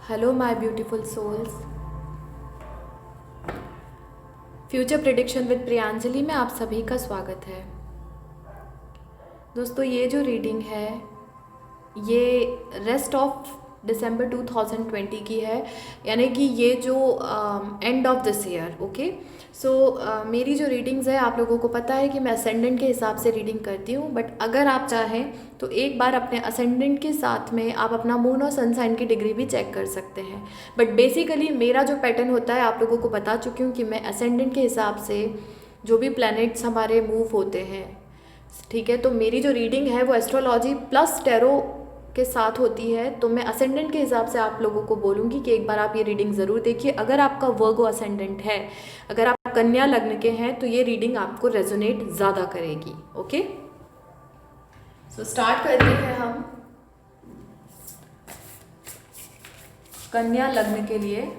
Hello my beautiful souls. Future prediction with Priyanjali में आप सभी का स्वागत है। दोस्तों, ये जो रीडिंग है ये रेस्ट ऑफ दिसंबर 2020 की है, यानी कि ये जो end of this year. Okay, so मेरी जो रीडिंग्स है आप लोगों को पता है कि मैं असेंडेंट के हिसाब से रीडिंग करती हूँ, बट अगर आप चाहें तो एक बार अपने असेंडेंट के साथ में आप अपना मून और सन साइन की डिग्री भी चेक कर सकते हैं। बट बेसिकली मेरा जो पैटर्न होता है आप लोगों को बता चुकी हूँ कि मैं असेंडेंट के हिसाब से जो भी प्लैनेट्स हमारे मूव होते हैं, ठीक है, तो मेरी जो रीडिंग है वो एस्ट्रोलॉजी प्लस टैरो के साथ होती है। तो मैं असेंडेंट के हिसाब से आप लोगों को बोलूँगी कि एक बार आप ये रीडिंग ज़रूर देखिए। अगर आपका वर्गो असेंडेंट है, अगर आप कन्या लग्न के हैं, तो ये रीडिंग आपको रेजोनेट ज़्यादा करेगी। ओके, सो स्टार्ट करते हैं हम कन्या लग्न के लिए।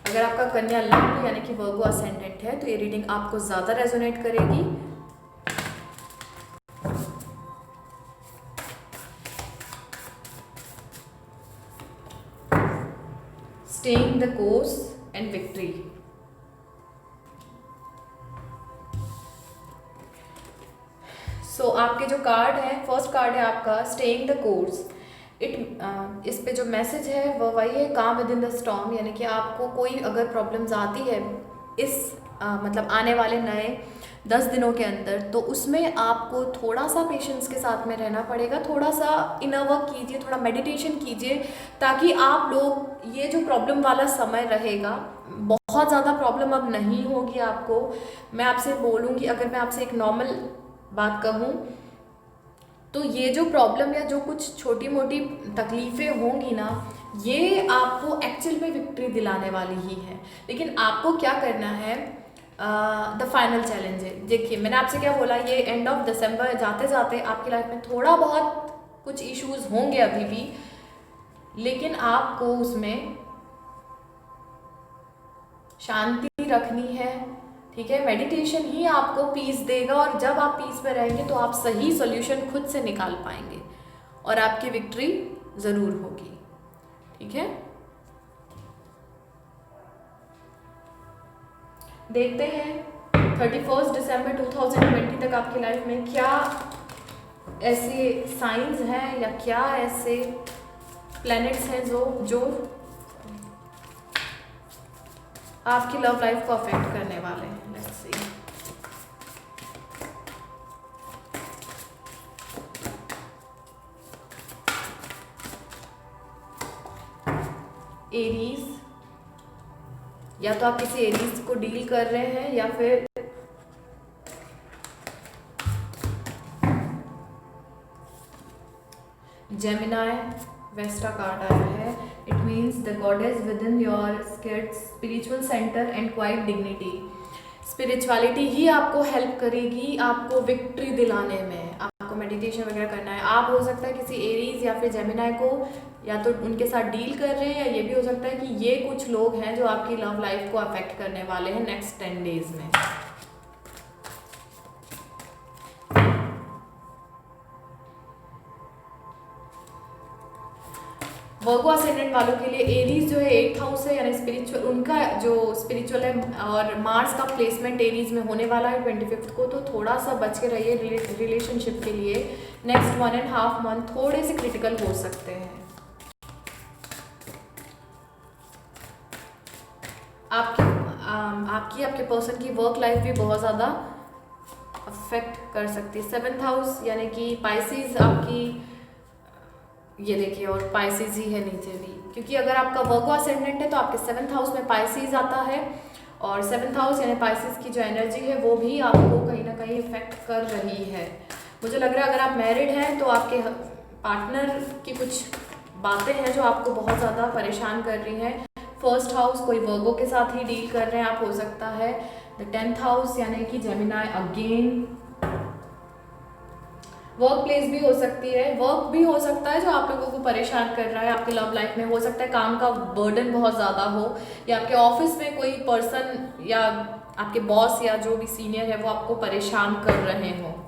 अगर आपका कन्या लग्न यानी कि वर्गो असेंडेंट है तो ये रीडिंग आपको ज़्यादा रेजोनेट करेगी। Staying the course and victory. So आपके जो कार्ड है, फर्स्ट कार्ड है आपका स्टेइंग द कोर्स। इस पे जो मैसेज है वो वही है, काम विद इन द स्टॉर्म, यानी कि आपको कोई अगर प्रॉब्लम्स आती है इस मतलब आने वाले नए 10 दिनों के अंदर, तो उसमें आपको थोड़ा सा पेशेंस के साथ में रहना पड़ेगा। थोड़ा सा इनर वर्क कीजिए, थोड़ा मेडिटेशन कीजिए, ताकि आप लोग ये जो प्रॉब्लम वाला समय रहेगा, बहुत ज़्यादा प्रॉब्लम अब नहीं होगी आपको। मैं आपसे बोलूँगी, अगर मैं आपसे एक नॉर्मल बात कहूँ तो ये जो प्रॉब्लम या जो कुछ छोटी मोटी तकलीफ़ें होंगी ना, ये आपको एक्चुअल में विक्ट्री दिलाने वाली ही है। लेकिन आपको क्या करना है, द फाइनल चैलेंज है। देखिए, मैंने आपसे क्या बोला, ये एंड ऑफ दिसंबर जाते जाते आपकी लाइफ में थोड़ा बहुत कुछ इश्यूज होंगे अभी भी, लेकिन आपको उसमें शांति रखनी है। ठीक है, मेडिटेशन ही आपको पीस देगा, और जब आप पीस में रहेंगे तो आप सही सॉल्यूशन खुद से निकाल पाएंगे और आपकी विक्ट्री ज़रूर होगी। ठीक है, देखते हैं 31 दिसंबर 2020 तक आपकी लाइफ में क्या ऐसे साइंस हैं या क्या ऐसे प्लैनेट्स हैं जो आपकी लव लाइफ को अफेक्ट करने वाले हैं। Let's see. एरीज, या तो आप किसी एरीज को डील कर रहे हैं या फिर जेमिनाई। वेस्टा कार्ड आया है। It means the goddess within your spiritual centre and quiet dignity. Spirituality ही आपको हेल्प करेगी आपको विक्ट्री दिलाने में। आपको मेडिटेशन वगैरह करना है। आप हो सकता है किसी एरीज या फिर जेमिनाई को या तो उनके साथ डील कर रहे हैं, या ये भी हो सकता है कि ये कुछ लोग हैं जो आपकी लव लाइफ को अफेक्ट करने वाले हैं नेक्स्ट 10 डेज में। वर्गो असेंडेंट वालों के लिए एरीज जो है 8th हाउस है, यानी स्पिरिचुअल, उनका जो स्पिरिचुअल है, और मार्स का प्लेसमेंट एरीज में होने वाला है 25 को, तो थोड़ा सा बच के रहिए रिलेशनशिप के लिए। नेक्स्ट 1.5 मंथ थोड़े से क्रिटिकल हो सकते हैं। आपके पर्सन की वर्क लाइफ भी बहुत ज़्यादा अफेक्ट कर सकती है। 7th हाउस यानी कि पाइसेस आपकी, ये देखिए, और पाइसेस ही है नीचे भी, क्योंकि अगर आपका वर्गो असेंडेंट है तो आपके 7th हाउस में पाइसेस आता है, और 7th हाउस यानी पाइसेस की जो एनर्जी है वो भी आपको कहीं ना कहीं इफेक्ट कर रही है। मुझे लग रहा है अगर आप मैरिड हैं तो आपके पार्टनर की कुछ बातें हैं जो आपको बहुत ज़्यादा परेशान कर रही हैं। 1st हाउस कोई वर्गो के साथ ही डील कर रहे हैं आप, हो सकता है। द 10th हाउस यानी कि जेमिनाई अगेन, वर्क प्लेस भी हो सकती है, वर्क भी हो सकता है जो आप लोगों को परेशान कर रहा है आपके लव लाइफ में। हो सकता है काम का बर्डन बहुत ज़्यादा हो, या आपके ऑफिस में कोई पर्सन या आपके बॉस या जो भी सीनियर है वो आपको परेशान कर रहे हो।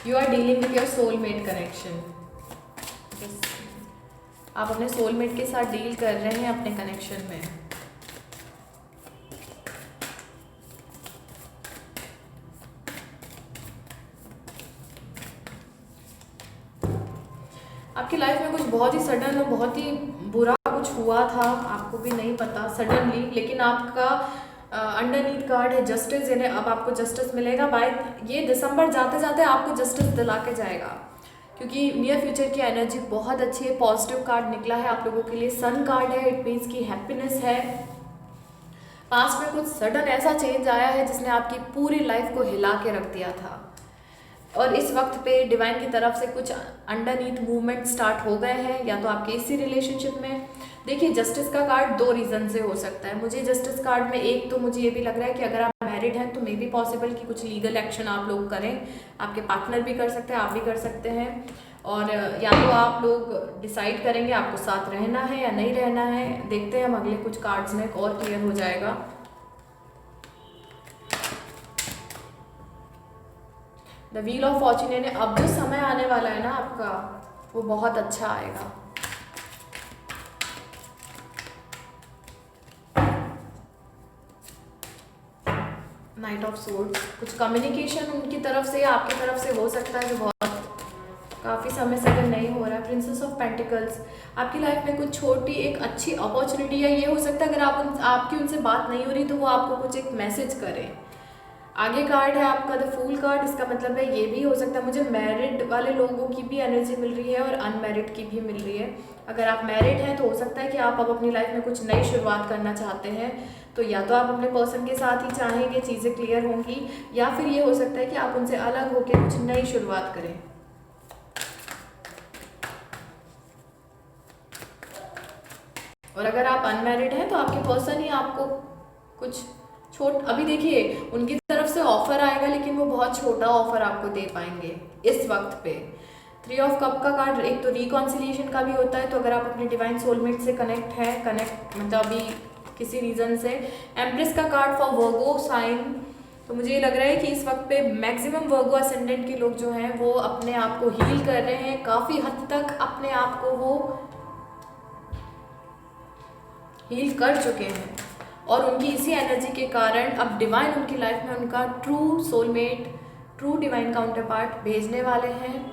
You are dealing with your soulmate connection. आप अपने सोलमेट के साथ डील कर रहे हैं अपने कनेक्शन में। आपकी लाइफ में कुछ बहुत ही सडन और बहुत ही बुरा कुछ हुआ था, आपको भी नहीं पता सडनली, लेकिन आपका अंडरनीथ कार्ड है जस्टिस, यानी अब आपको जस्टिस मिलेगा। बाय ये दिसंबर जाते जाते आपको जस्टिस दिला के जाएगा, क्योंकि नियर फ्यूचर की एनर्जी बहुत अच्छी है। पॉजिटिव कार्ड निकला है आप लोगों के लिए, सन कार्ड है, इट मीन्स की हैप्पीनेस है। पास्ट में कुछ सडन ऐसा चेंज आया है जिसने आपकी पूरी लाइफ को हिला के रख दिया था, और इस वक्त पे डिवाइन की तरफ से कुछ अंडरनीथ मूवमेंट स्टार्ट हो गए हैं, या तो आपके इसी रिलेशनशिप में। देखिए जस्टिस का कार्ड दो रीज़न से हो सकता है मुझे जस्टिस कार्ड में। एक तो मुझे ये भी लग रहा है कि अगर आप मैरिड हैं तो मे बी पॉसिबल कि कुछ लीगल एक्शन आप लोग करें, आपके पार्टनर भी कर सकते हैं, आप भी कर सकते हैं। और या तो आप लोग डिसाइड करेंगे आपको साथ रहना है या नहीं रहना है। देखते हैं हम अगले कुछ कार्ड्स में और क्लियर हो जाएगा। द व्हील ऑफ फॉर्च्यून, यानी अब जो समय आने वाला है ना आपका, वो बहुत अच्छा आएगा। नाइट ऑफ सोर्ड्स, कुछ कम्युनिकेशन उनकी तरफ से या आपकी तरफ से हो सकता है जो बहुत काफ़ी समय से अगर नहीं हो रहा है। प्रिंसेस ऑफ पेंटिकल्स, आपकी लाइफ में कुछ छोटी एक अच्छी अपॉर्चुनिटी है। ये हो सकता है अगर आपकी उनसे बात नहीं हो रही तो वो आपको कुछ एक मैसेज करें। आगे कार्ड है आपका द फूल कार्ड, इसका मतलब है ये भी हो सकता है मुझे मैरिड वाले लोगों की भी एनर्जी मिल रही है और अनमैरिड की भी मिल रही है। अगर आप मैरिड हैं तो हो सकता है कि आप अब अपनी लाइफ में कुछ नई शुरुआत करना चाहते हैं, तो या तो आप अपने पर्सन के साथ ही चाहेंगे चीज़ें क्लियर होंगी, या फिर ये हो सकता है कि आप उनसे अलग होकर कुछ नई शुरुआत करें। और अगर आप अनमैरिड हैं तो आपके पर्सन ही आपको कुछ अभी देखिए उनकी तरफ से ऑफर आएगा, लेकिन वो बहुत छोटा ऑफर आपको दे पाएंगे इस वक्त पे। 3 ऑफ कप का कार्ड एक तो रिकॉन्सिलिएशन का भी होता है, तो अगर आप अपने डिवाइन सोलमेट से कनेक्ट मतलब अभी किसी रीज़न से। एम्प्रेस का कार्ड फॉर वर्गो साइन, तो मुझे ये लग रहा है कि इस वक्त पे मैक्सिमम वर्गो असेंडेंट के लोग जो हैं वो अपने आप को हील कर रहे हैं, काफ़ी हद तक अपने आप को वो हील कर चुके हैं, और उनकी इसी एनर्जी के कारण अब डिवाइन उनकी लाइफ में उनका true soulmate, true divine counter part भेजने वाले हैं।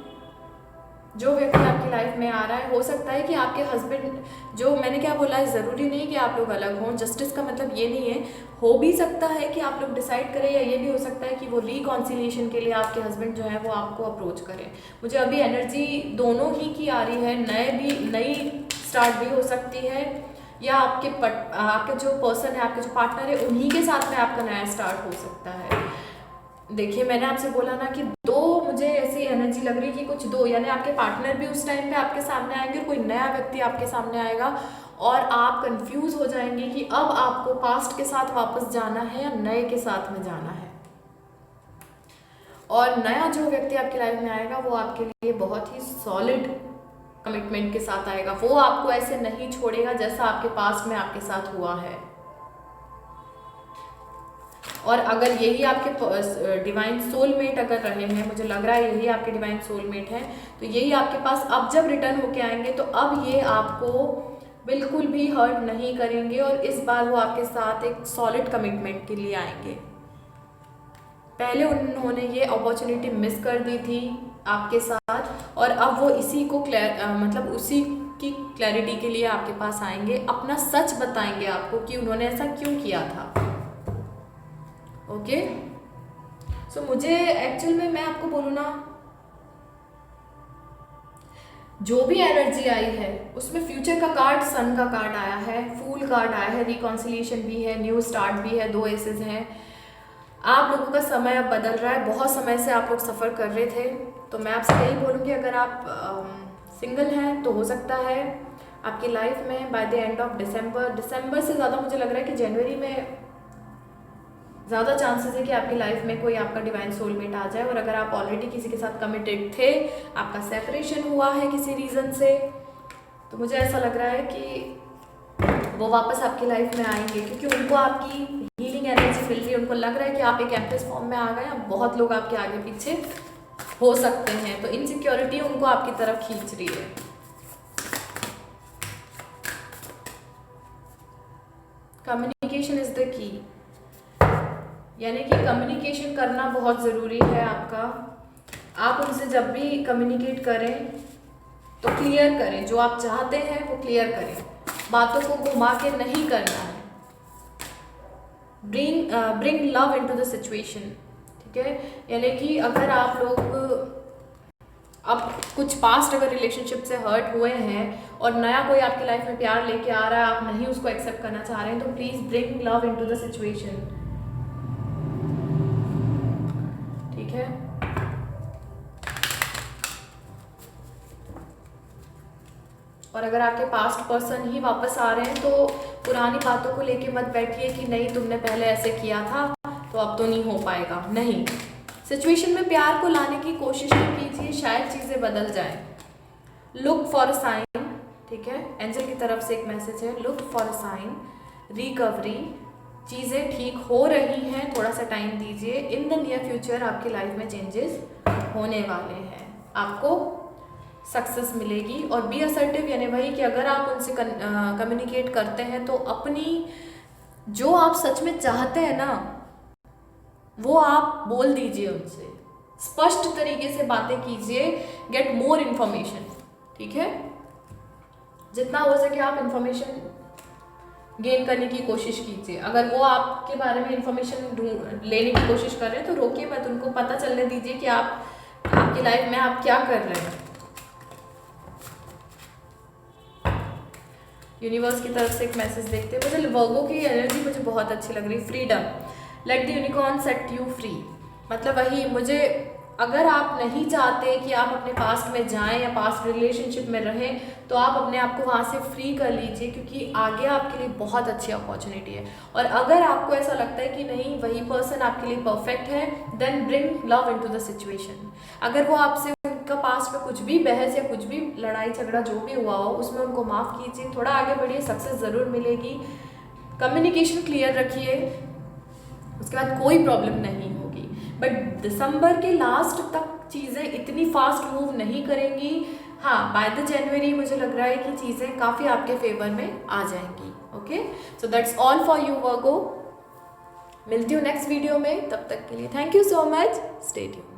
जो व्यक्ति आपकी लाइफ में आ रहा है, हो सकता है कि आपके हस्बैंड, जो मैंने क्या बोला है, ज़रूरी नहीं कि आप लोग अलग हों। जस्टिस का मतलब ये नहीं है, हो भी सकता है कि आप लोग डिसाइड करें, या ये भी हो सकता है कि वो रिकॉन्सिलिएशन के लिए आपके हस्बैंड जो है वो आपको अप्रोच करें। मुझे अभी एनर्जी दोनों ही की आ रही है, नई स्टार्ट भी हो सकती है, या आपके जो पर्सन है, आपके जो पार्टनर है, उन्हीं के साथ में आपका नया स्टार्ट हो सकता है। देखिए मैंने आपसे बोला ना कि दो, मुझे ऐसी एनर्जी लग रही है कि कुछ दो, यानी आपके पार्टनर भी उस टाइम पे आपके सामने आएंगे और कोई नया व्यक्ति आपके सामने आएगा, और आप कंफ्यूज हो जाएंगे कि अब आपको पास्ट के साथ वापस जाना है या नए के साथ में जाना है। और नया जो व्यक्ति आपकी लाइफ में आएगा वो आपके लिए बहुत ही सॉलिड कमिटमेंट के साथ आएगा। वो आपको ऐसे नहीं छोड़ेगा जैसा आपके पास्ट में आपके साथ हुआ है। और अगर यही आपके डिवाइन सोलमेट अगर रहे हैं, मुझे लग रहा है यही आपके डिवाइन सोलमेट हैं, तो यही आपके पास अब जब रिटर्न होके आएंगे तो अब ये आपको बिल्कुल भी हर्ट नहीं करेंगे, और इस बार वो आपके साथ एक सॉलिड कमिटमेंट के लिए आएंगे। पहले उन्होंने ये अपॉर्चुनिटी मिस कर दी थी आपके साथ, और अब वो इसी को मतलब उसी की क्लैरिटी के लिए आपके पास आएंगे, अपना सच बताएंगे आपको कि उन्होंने ऐसा क्यों किया था। ओके, सो मुझे एक्चुअल में मैं आपको बोलूँ ना, जो भी एनर्जी आई है उसमें फ्यूचर का कार्ड, सन का कार्ड आया है, फूल कार्ड आया है, रिकॉन्सिलिएशन भी है, न्यू स्टार्ट भी है, 2 एसेस हैं। आप लोगों का समय अब बदल रहा है, बहुत समय से आप लोग सफ़र कर रहे थे, तो मैं आपसे यही बोलूँगी अगर आप सिंगल हैं तो हो सकता है आपकी लाइफ में by the end of December से ज़्यादा मुझे लग रहा है कि जनवरी में ज़्यादा चांसेस है कि आपकी लाइफ में कोई आपका डिवाइन सोलमेट आ जाए। और अगर आप ऑलरेडी किसी के साथ कमिटेड थे, आपका सेपरेशन हुआ है किसी रीज़न से, तो मुझे ऐसा लग रहा है कि वो वापस आपकी लाइफ में आएंगे, क्योंकि उनको आपकी हीलिंग एनर्जी मिल रही है। उनको लग रहा है कि आप एक एम्प्रेस फॉर्म में आ गए, अब बहुत लोग आपके आगे पीछे हो सकते हैं, तो इनसिक्योरिटी उनको आपकी तरफ खींच रही है। कम्युनिकेशन इज द की, यानी कि कम्युनिकेशन करना बहुत ज़रूरी है आपका। आप उनसे जब भी कम्युनिकेट करें तो क्लियर करें, जो आप चाहते हैं वो क्लियर करें, बातों को घुमा के नहीं करना है। Bring love into the situation, ठीक है। यानी कि अगर आप लोग अब कुछ पास्ट अगर रिलेशनशिप से हर्ट हुए हैं और नया कोई आपकी लाइफ में प्यार लेके आ रहा है, आप नहीं उसको एक्सेप्ट करना चाह रहे हैं, तो please bring love into the situation, ठीक है। और अगर आपके पास्ट पर्सन ही वापस आ रहे हैं तो पुरानी बातों को लेके मत बैठिए कि नहीं तुमने पहले ऐसे किया था तो अब तो नहीं हो पाएगा। नहीं, सिचुएशन में प्यार को लाने की कोशिश कीजिए, शायद चीज़ें बदल जाएं। लुक फॉर अ साइन, ठीक है। एंजल की तरफ से एक मैसेज है, look for a sign, recovery, चीज़ें ठीक हो रही हैं, थोड़ा सा टाइम दीजिए। इन द नियर फ्यूचर आपकी लाइफ में चेंजेस होने वाले हैं, आपको सक्सेस मिलेगी। और बी असर्टिव, यानी वही कि अगर आप उनसे कम्युनिकेट करते हैं तो अपनी जो आप सच में चाहते हैं ना वो आप बोल दीजिए उनसे, स्पष्ट तरीके से बातें कीजिए, गेट मोर इन्फॉर्मेशन, ठीक है। जितना हो सके आप इन्फॉर्मेशन गेन करने की कोशिश कीजिए। अगर वो आपके बारे में इन्फॉर्मेशन लेने की कोशिश कर रहे हैं तो रोकिए मत, उनको पता चलने दीजिए कि आपकी लाइफ में आप क्या कर रहे हैं। यूनिवर्स की तरफ से एक मैसेज देखते हैं। मुझे वर्गो की एनर्जी मुझे बहुत अच्छी लग रही। Freedom, let the unicorn set you free, मतलब वही, मुझे अगर आप नहीं चाहते कि आप अपने पास्ट में जाएं या पास्ट रिलेशनशिप में रहें तो आप अपने आप को वहाँ से फ्री कर लीजिए, क्योंकि आगे आपके लिए बहुत अच्छी अपॉर्चुनिटी है। और अगर आपको ऐसा लगता है कि नहीं वही पर्सन आपके लिए परफेक्ट है, then bring love into the situation. अगर वो आपसे उनका पास्ट में कुछ भी बहस या कुछ भी लड़ाई झगड़ा जो भी हुआ हो उसमें उनको माफ़ कीजिए, थोड़ा आगे बढ़िए, सक्सेस ज़रूर मिलेगी। कम्युनिकेशन क्लियर रखिए, उसके बाद कोई प्रॉब्लम नहीं होगी। बट दिसंबर के लास्ट तक चीज़ें इतनी फास्ट मूव नहीं करेंगी। हाँ, बाय द जनवरी मुझे लग रहा है कि चीज़ें काफ़ी आपके फेवर में आ जाएंगी। Okay, so that's all for you Virgo. मिलती हूँ नेक्स्ट वीडियो में, तब तक के लिए thank you so much, stay tuned.